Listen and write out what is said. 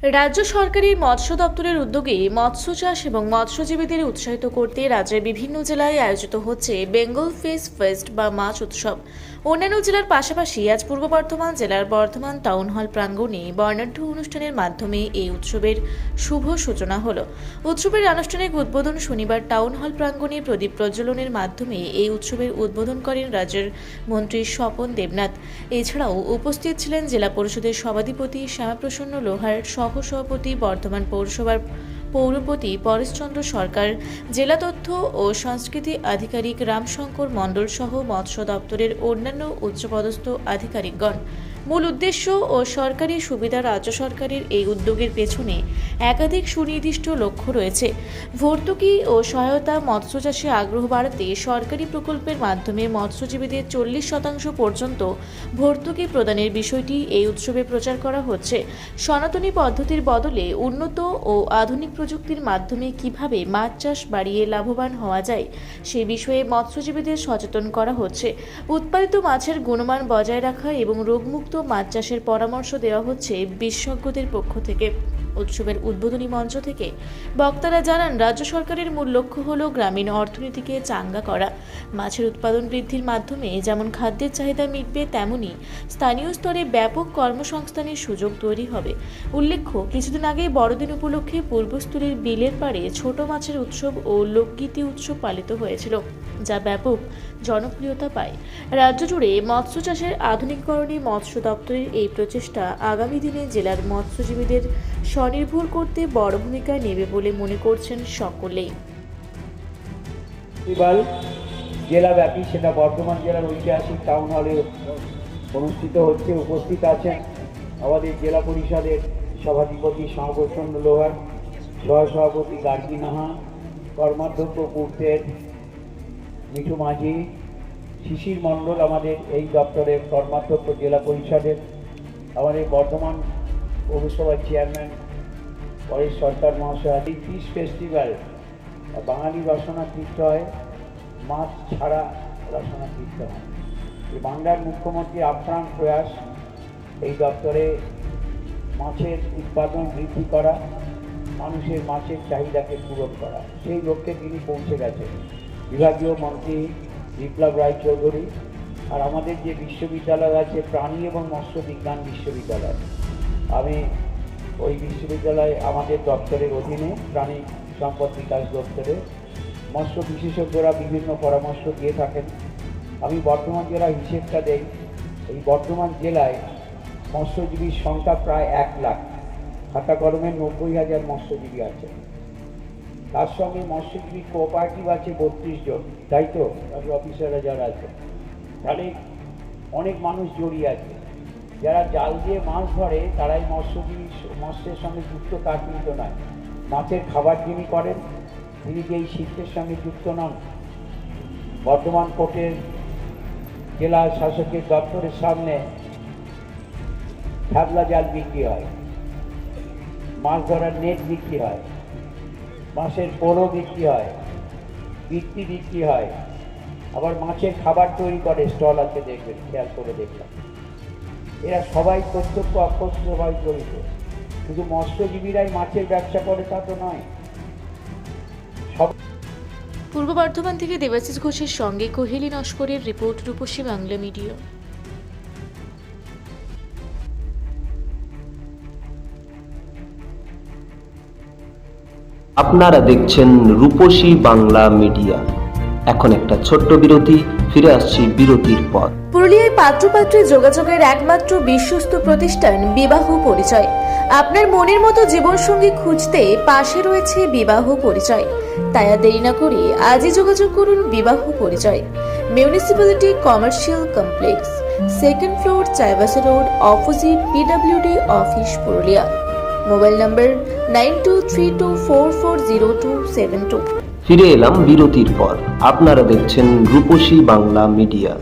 রাজ্য সরকারের মৎস্য দপ্তরের উদ্যোগে মৎস্য চাষ এবং মৎস্যজীবীদের উৎসাহিত করতে রাজ্যের বিভিন্ন জেলায় আয়োজিত হচ্ছে বেঙ্গল ফিশ ফেস্ট বা মাছ উৎসব। অন্যান্য জেলার পাশাপাশি আজ পূর্ব বর্ধমান জেলার বর্ধমান টাউন হল প্রাঙ্গণে বর্ণাঢ্য অনুষ্ঠানের মাধ্যমে এই উৎসবের শুভ সূচনা হলো। উৎসবের আনুষ্ঠানিক উদ্বোধন শনিবার টাউন হল প্রাঙ্গণে প্রদীপ প্রজ্বলনের মাধ্যমে এই উৎসবের উদ্বোধন করেন রাজ্যের মন্ত্রী স্বপন দেবনাথ। এছাড়াও উপস্থিত ছিলেন জেলা পরিষদের সভাধিপতি শ্যামাপ্রসন্ন লোহার, সহসভাপতি বর্ধমান পৌরসভার পৌরপতি পরেশচন্দ্র সরকার, জেলা তথ্য ও সংস্কৃতি আধিকারিক রামশঙ্কর মণ্ডল সহ মৎস্য দপ্তরের অন্যান্য উচ্চপদস্থ আধিকারিকগণ। মূল উদ্দেশ্য ও সরকারি সুবিধা রাজ্য সরকারের এই উদ্যোগের পেছনে একাধিক সুনির্দিষ্ট লক্ষ্য রয়েছে। ভর্তুকি ও সহায়তা, মৎস্য চাষে আগ্রহ বাড়াতে সরকারি প্রকল্পের মাধ্যমে মৎস্যজীবীদের 40% পর্যন্ত ভর্তুকি প্রদানের বিষয়টি এই উৎসবে প্রচার করা হচ্ছে। সনাতনী পদ্ধতির বদলে উন্নত ও আধুনিক প্রযুক্তির মাধ্যমে কিভাবে মাছ চাষ বাড়িয়ে লাভবান হওয়া যায় সে বিষয়ে মৎস্যজীবীদের সচেতন করা হচ্ছে। উৎপাদিত মাছের গুণমান বজায় রাখা এবং রোগমুক্ত মাছ চাষের পরামর্শ দেওয়া হচ্ছে বিশেষজ্ঞদের পক্ষ থেকে। উৎসবের উদ্বোধনী মঞ্চ থেকে বক্তারা জানান, রাজ্য সরকারের মূল লক্ষ্য হল গ্রামীণ অর্থনীতিকে চাঙ্গা করা। মাছের উৎপাদন বৃদ্ধির মাধ্যমে যেমন খাদ্যের চাহিদা মিটবে, তেমনি স্থানীয় স্তরে ব্যাপক কর্মসংস্থানের সুযোগ তৈরি হবে। উল্লেখ্য, কিছুদিন আগে বড়দিন উপলক্ষে পূর্বস্থলীর বিলের পাড়ে ছোট মাছের উৎসব ও লোকগীতি উৎসব পালিত হয়েছিল, যা ব্যাপক জনপ্রিয়তা পায়। রাজ্য জুড়ে মৎস্য চাষের আধুনিকীকরণে মৎস্য দপ্তরের এই প্রচেষ্টা আগামী দিনে জেলার মৎস্যজীবীদের স্বনির্ভর করতে বড় ভূমিকা নেবে বলে মনে করছেন সকলেই। জেলাব্যাপী সেটা বর্ধমান জেলার ঐতিহাসিক টাউন হলে অনুষ্ঠিত হচ্ছে। উপস্থিত আছেন আমাদের জেলা পরিষদের সভাধিপতি শ্যামাপ্রসন্ন লোহার, সহসভাপতি গার্গী নাহা, কর্মাধ্যক্ষ পূর্তের মিঠু মাঝি, শিশির মণ্ডল আমাদের এই দপ্তরের কর্মাধ্যক্ষ জেলা পরিষদের, আমাদের বর্ধমান পৌরসভার চেয়ারম্যান পরেশ সরকার মহাশয়। এই ফিশ ফেস্টিভ্যাল বাঙালি রসনাতীর্থ হয়, মাছ ছাড়া রসনাতীর্থ হয়। এই বাংলার মুখ্যমন্ত্রীর আপ্রাণ প্রয়াস এই দপ্তরে মাছের উৎপাদন বৃদ্ধি করা, মানুষের মাছের চাহিদাকে পূরণ করা, সেই লক্ষ্যে তিনি পৌঁছে গেছেন। বিভাগীয় মন্ত্রী বিপ্লব রায়চৌধুরী আর আমাদের যে বিশ্ববিদ্যালয় আছে, প্রাণী এবং মৎস্য বিজ্ঞান বিশ্ববিদ্যালয়, আমি ওই বিশ্ববিদ্যালয় আমাদের দপ্তরের অধীনে, প্রাণী সম্পদ বিকাশ দপ্তরে মৎস্য বিশেষজ্ঞরা বিভিন্ন পরামর্শ দিয়ে থাকেন। আমি বর্ধমান জেলার হিসেবটা দেই। এই বর্ধমান জেলায় মৎস্যজীবীর সংখ্যা প্রায় 1 লাখ, খাতা কলমে 90,000 মৎস্যজীবী আছে। তার সঙ্গে মৎস্যজীবী কোঅপারেটিভ আছে 32 জন, তাই তো অফিসাররা যারা আছে, তাহলে অনেক মানুষ জড়িয়ে আছে। যারা জাল দিয়ে মাছ ধরে তারাই মৎস্যজীবী, মৎস্যের সঙ্গে যুক্ত তার কিন্তু নয়। মাছের খাবার যিনি করেন তিনি কি এই শিল্পের সঙ্গে যুক্ত নন? বর্ধমান কোর্টের জেলা শাসকের দপ্তরের সামনে ঢাবলা জাল বিক্রি হয়, মাছ ধরার নেট বিক্রি হয়, মাছের পোড়ো বিক্রি হয়, বৃত্তি বিক্রি হয়, আবার মাছের খাবার তৈরি করে স্টল আছে, দেখবেন, খেয়াল করে দেখলাম। এরা সবাই প্রত্যক্ষ অপ্রত্যক্ষভাবে জড়িত। শুধু মৎস্যজীবীরাই মাছের ব্যবসা করে তা তো নয়। পূর্ব বর্ধমান থেকে দেবাশিস ঘোষের সঙ্গে কোহেলি নস্করের রিপোর্ট, রূপসী বাংলা মিডিয়া। আপনারা দেখছেন রূপসী বাংলা মিডিয়া। এখন একটা ছোট্ট বিরতি, ফিরে আসছি বিরতির পর। পুরুলিয়ায় পাত্রপাত্রী যোগাযোগের একমাত্র বিশ্বস্ত প্রতিষ্ঠান বিবাহ পরিচয়। আপনার মনের মতো জীবনসঙ্গী খুঁজতে পাশে রয়েছে বিবাহ পরিচয়। তাই আর দেরি না করে আজই যোগাযোগ করুন বিবাহ পরিচয়। Municipality commercial complex, 2nd floor, Chaibasa road, opposite PWD office, Purulia. Mobile নম্বর 9232440272। ফিরে এলাম বিরতির পর। আপনারা দেখছেন রূপসী বাংলা মিডিয়া।